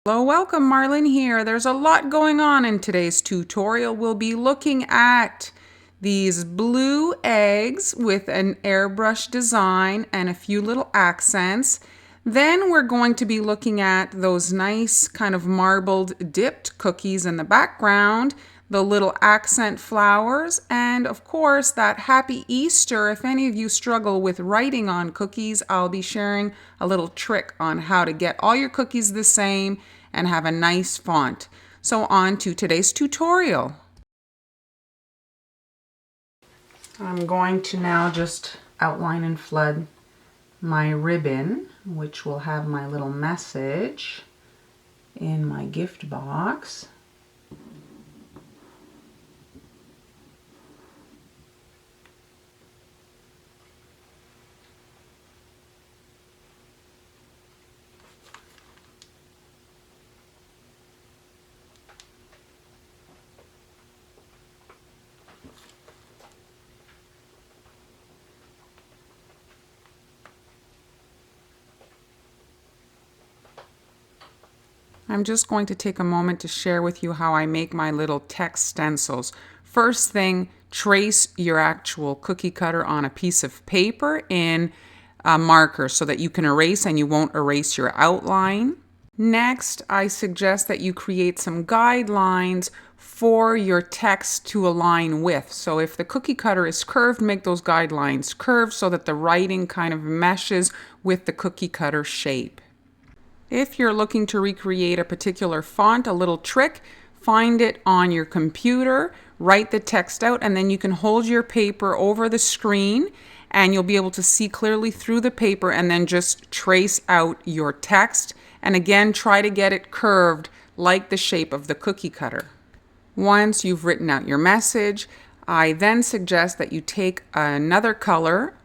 Hello, welcome, Marlene here. There's a lot going on in today's tutorial. We'll be looking at these blue eggs with an airbrush design and a few little accents. Then we're going to be looking at those nice kind of marbled dipped cookies in the background, the little accent flowers, and of course that happy Easter. If any of you struggle with writing on cookies, I'll be sharing a little trick on how to get all your cookies the same and have a nice font. So on to today's tutorial. I'm going to now just outline and flood my ribbon, which will have my little message in my gift box. I'm just going to take a moment to share with you how I make my little text stencils. First thing, trace your actual cookie cutter on a piece of paper in a marker so that you can erase and you won't erase your outline. Next, I suggest that you create some guidelines for your text to align with. So if the cookie cutter is curved, make those guidelines curved so that the writing kind of meshes with the cookie cutter shape. If you're looking to recreate a particular font, a little trick, find it on your computer, write the text out, and then you can hold your paper over the screen and you'll be able to see clearly through the paper and then just trace out your text. And again, try to get it curved like the shape of the cookie cutter. Once you've written out your message, I then suggest that you take another color.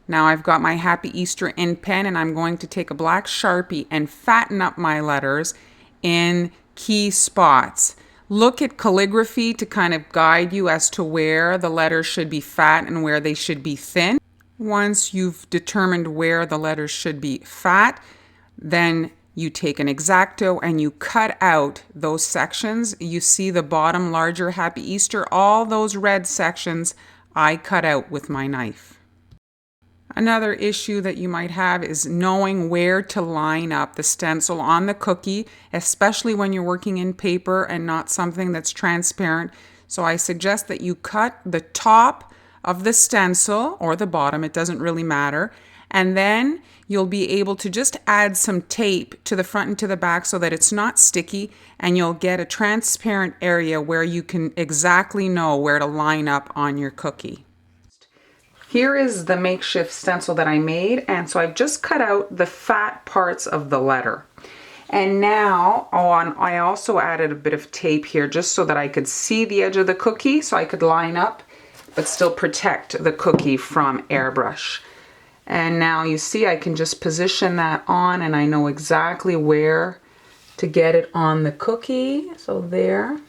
Now I've got my Happy Easter in pen and I'm going to take a black Sharpie and fatten up my letters in key spots. Look at calligraphy to kind of guide you as to where the letters should be fat and where they should be thin. Once you've determined where the letters should be fat, then you take an X-Acto and you cut out those sections. You see the bottom larger Happy Easter, all those red sections I cut out with my knife. Another issue that you might have is knowing where to line up the stencil on the cookie, especially when you're working in paper and not something that's transparent. So I suggest that you cut the top of the stencil or the bottom, it doesn't really matter, and then you'll be able to just add some tape to the front and to the back so that it's not sticky, and you'll get a transparent area where you can exactly know where to line up on your cookie. Here is the makeshift stencil that I made, and so I've just cut out the fat parts of the letter. And now I also added a bit of tape here just so that I could see the edge of the cookie so I could line up but still protect the cookie from airbrush. And now you see I can just position that on and I know exactly where to get it on the cookie. So there,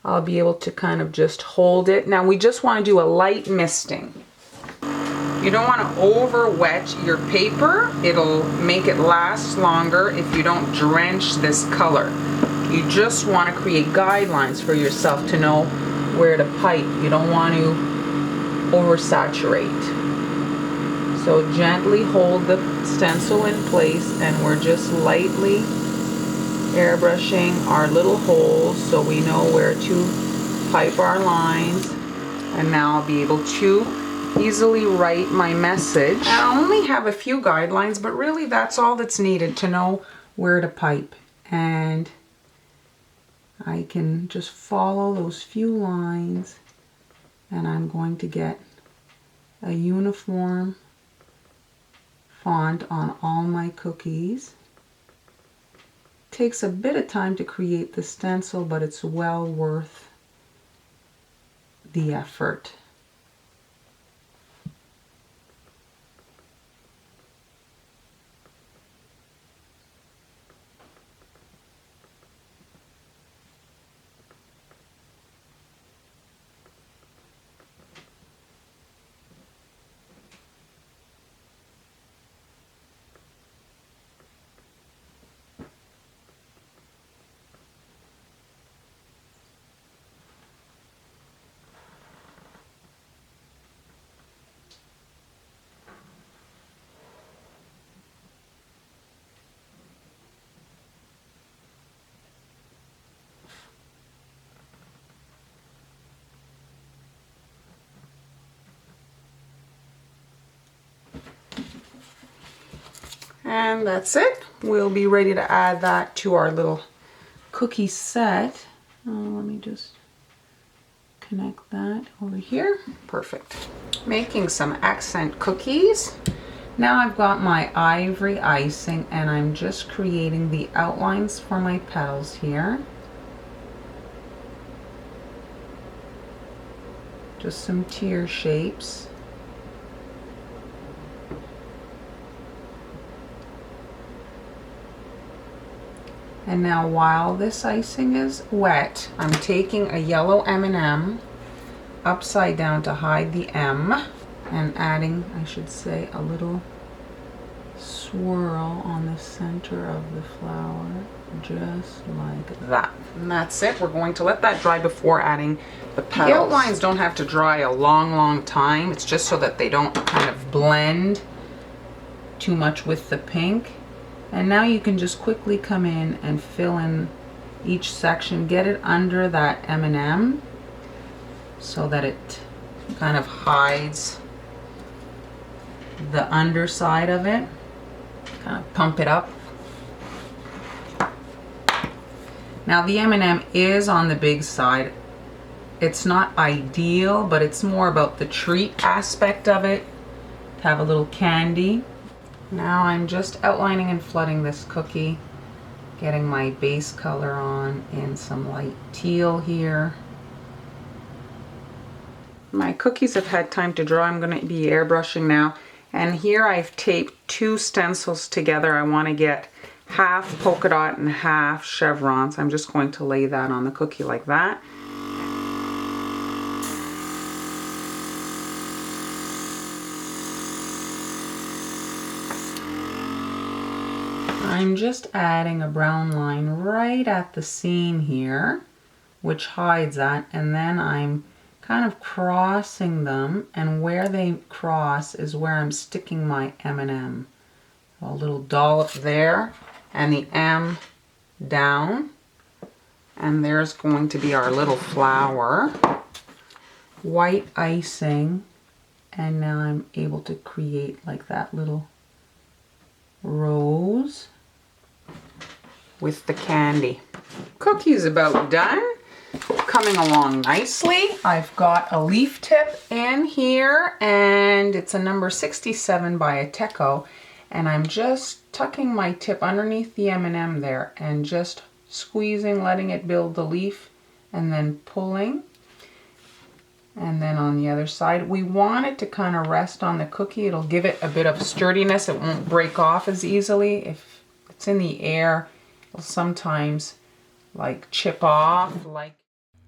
I'll be able to kind of just hold it. Now we just want to do a light misting. You don't want to over wet your paper. It'll make it last longer if you don't drench this color. You just want to create guidelines for yourself to know where to pipe. You don't want to oversaturate. So gently hold the stencil in place and we're just lightly airbrushing our little holes so we know where to pipe our lines. And now I'll be able to easily write my message. I only have a few guidelines, but really that's all that's needed to know where to pipe. And I can just follow those few lines and I'm going to get a uniform font on all my cookies. Takes a bit of time to create the stencil, but it's well worth the effort. And that's it. We'll be ready to add that to our little cookie set. Let me just connect that over here. Perfect. Making some accent cookies. Now I've got my ivory icing and I'm just creating the outlines for my petals here. Just some tear shapes. And now while this icing is wet, I'm taking a yellow M&M upside down to hide the M and adding, I should say, a little swirl on the center of the flower, just like that. And that's it. We're going to let that dry before adding the petals. The outlines don't have to dry a long time. It's just so that they don't kind of blend too much with the pink. And now you can just quickly come in and fill in each section, get it under that M&M so that it kind of hides the underside of it. Kind of pump it up. Now the M&M is on the big side. It's not ideal, but it's more about the treat aspect of it, to have a little candy. Now I'm just outlining and flooding this cookie, getting my base color on in some light teal here. My cookies have had time to dry. I'm going to be airbrushing now. And here I've taped 2 stencils together. I want to get half polka dot and half chevrons. I'm just going to lay that on the cookie like that. I'm just adding a brown line right at the seam here, which hides that, and then I'm kind of crossing them, and where they cross is where I'm sticking my M&M. A little dollop there, and the M down, and there's going to be our little flower. White icing, and now I'm able to create like that little rose with the candy. Cookie's about done. Coming along nicely. I've got a leaf tip in here, and it's a number 67 by Ateco, and I'm just tucking my tip underneath the M&M there and just squeezing, letting it build the leaf, and then pulling. And then on the other side, we want it to kind of rest on the cookie. It'll give it a bit of sturdiness. It won't break off as easily. If it's in the air, it'll sometimes like chip off.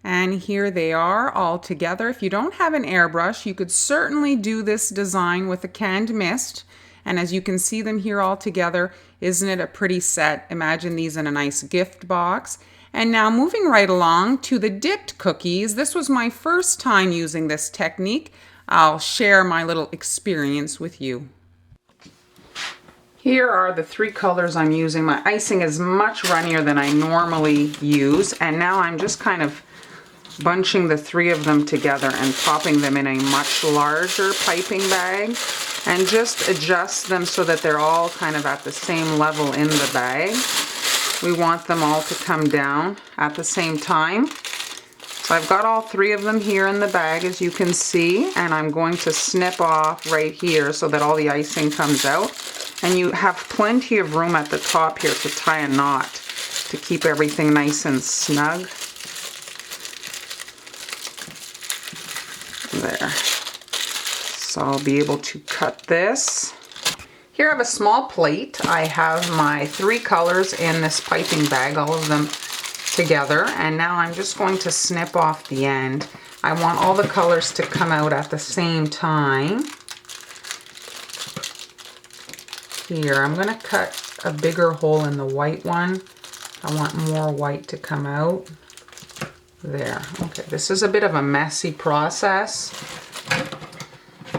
And here they are all together. If you don't have an airbrush, you could certainly do this design with a canned mist. And as you can see them here all together, isn't it a pretty set? Imagine these in a nice gift box. And now moving right along to the dipped cookies. This was my first time using this technique. I'll share my little experience with you. Here are the 3 colors I'm using. My icing is much runnier than I normally use. And now I'm just kind of bunching the 3 of them together and popping them in a much larger piping bag, and just adjust them so that they're all kind of at the same level in the bag. We want them all to come down at the same time. So I've got all 3 of them here in the bag, as you can see, and I'm going to snip off right here so that all the icing comes out. And you have plenty of room at the top here to tie a knot to keep everything nice and snug. There. So I'll be able to cut this. Here I have a small plate. I have my 3 colors in this piping bag, all of them together, and now I'm just going to snip off the end. I want all the colors to come out at the same time. Here, I'm going to cut a bigger hole in the white one. I want more white to come out. There. Okay, this is a bit of a messy process,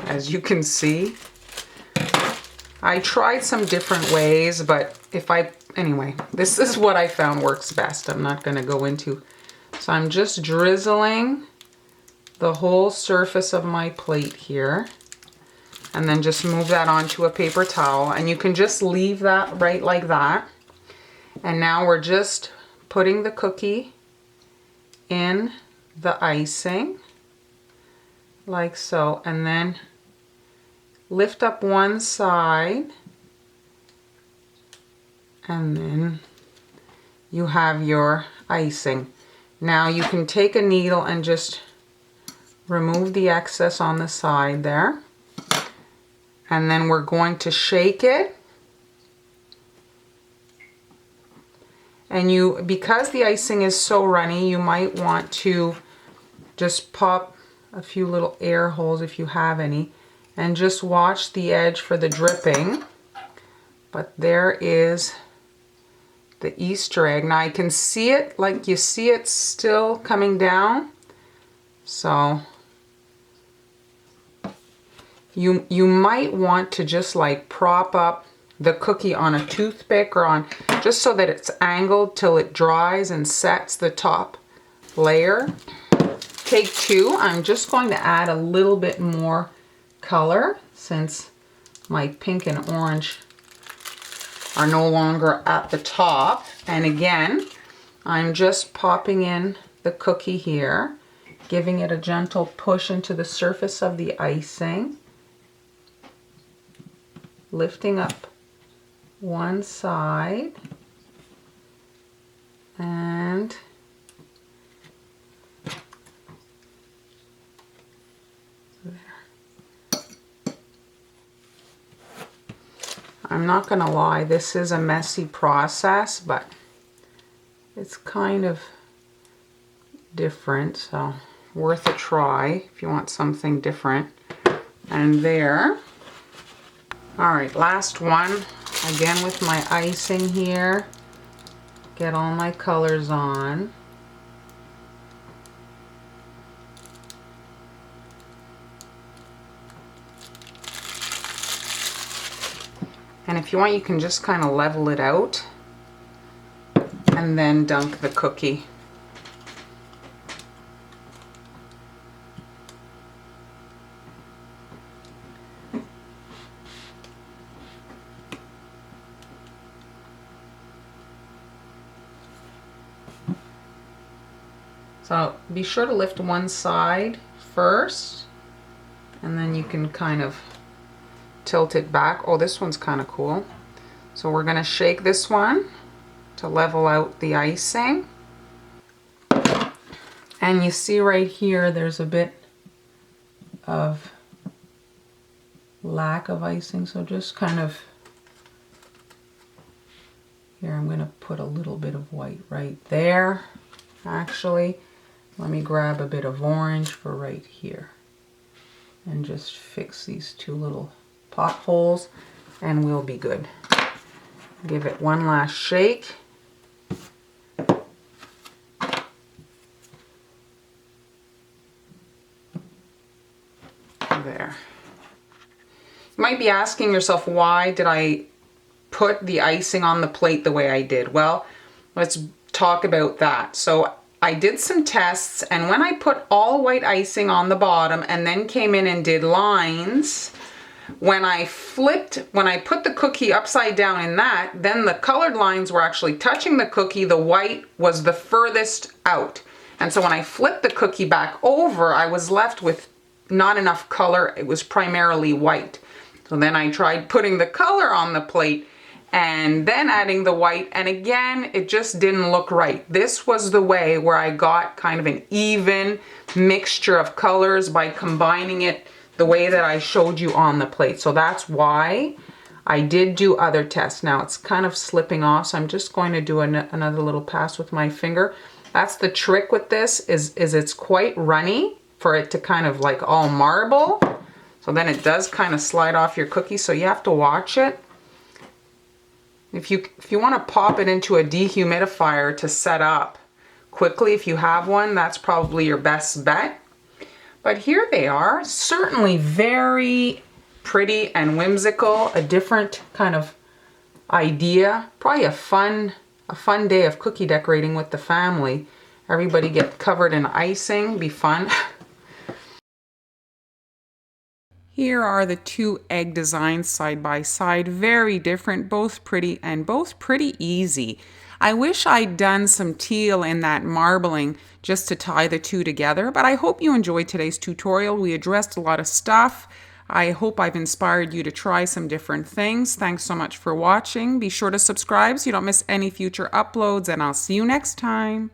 as you can see. I tried some different ways, but anyway, this is what I found works best. I'm not going to go into. So I'm just drizzling the whole surface of my plate here And then just move that onto a paper towel, and you can just leave that right like that. And now we're just putting the cookie in the icing like so, and then lift up one side, and then you have your icing. Now you can take a needle and just remove the excess on the side there. And then we're going to shake it. And you, because the icing is so runny, you might want to just pop a few little air holes if you have any, and just watch the edge for the dripping. But there is the Easter egg. Now I can see it, like you see it still coming down. So you might want to just like prop up the cookie on a toothpick or on, just so that it's angled till it dries and sets the top layer. Take two, I'm just going to add a little bit more color since my pink and orange are no longer at the top. And again, I'm just popping in the cookie here, giving it a gentle push into the surface of the icing, lifting up one side, and there. I'm not gonna lie, this is a messy process, but it's kind of different, so worth a try if you want something different. And there. All right, last one. Again with my icing here. Get all my colors on. And if you want, you can just kind of level it out and then dunk the cookie. So be sure to lift one side first, and then you can kind of tilt it back. Oh, this one's kind of cool. So we're going to shake this one to level out the icing. And you see right here, there's a bit of lack of icing. So just kind of, here I'm going to put a little bit of white right there. Actually, let me grab a bit of orange for right here and just fix these two little potholes, and we'll be good. Give it one last shake. There. You might be asking yourself, why did I put the icing on the plate the way I did? Well, let's talk about that. So I did some tests, and when I put all white icing on the bottom and then came in and did lines, when I put the cookie upside down in that, then the colored lines were actually touching the cookie. The white was the furthest out. And so when I flipped the cookie back over, I was left with not enough color. It was primarily white. So then I tried putting the color on the plate and then adding the white, and again, it just didn't look right. This was the way where I got kind of an even mixture of colors by combining it the way that I showed you on the plate. So that's why I did do other tests. Now it's kind of slipping off, so I'm just going to do another little pass with my finger. That's the trick with this, is it's quite runny for it to kind of like all marble. So then it does kind of slide off your cookie, so you have to watch it. If you want to pop it into a dehumidifier to set up quickly, if you have one, that's probably your best bet. But here they are, certainly very pretty and whimsical, a different kind of idea. Probably a fun day of cookie decorating with the family. Everybody get covered in icing, be fun. Here are the two egg designs side by side, very different, both pretty and both pretty easy. I wish I'd done some teal in that marbling just to tie the two together, but I hope you enjoyed today's tutorial. We addressed a lot of stuff. I hope I've inspired you to try some different things. Thanks so much for watching. Be sure to subscribe so you don't miss any future uploads, and I'll see you next time.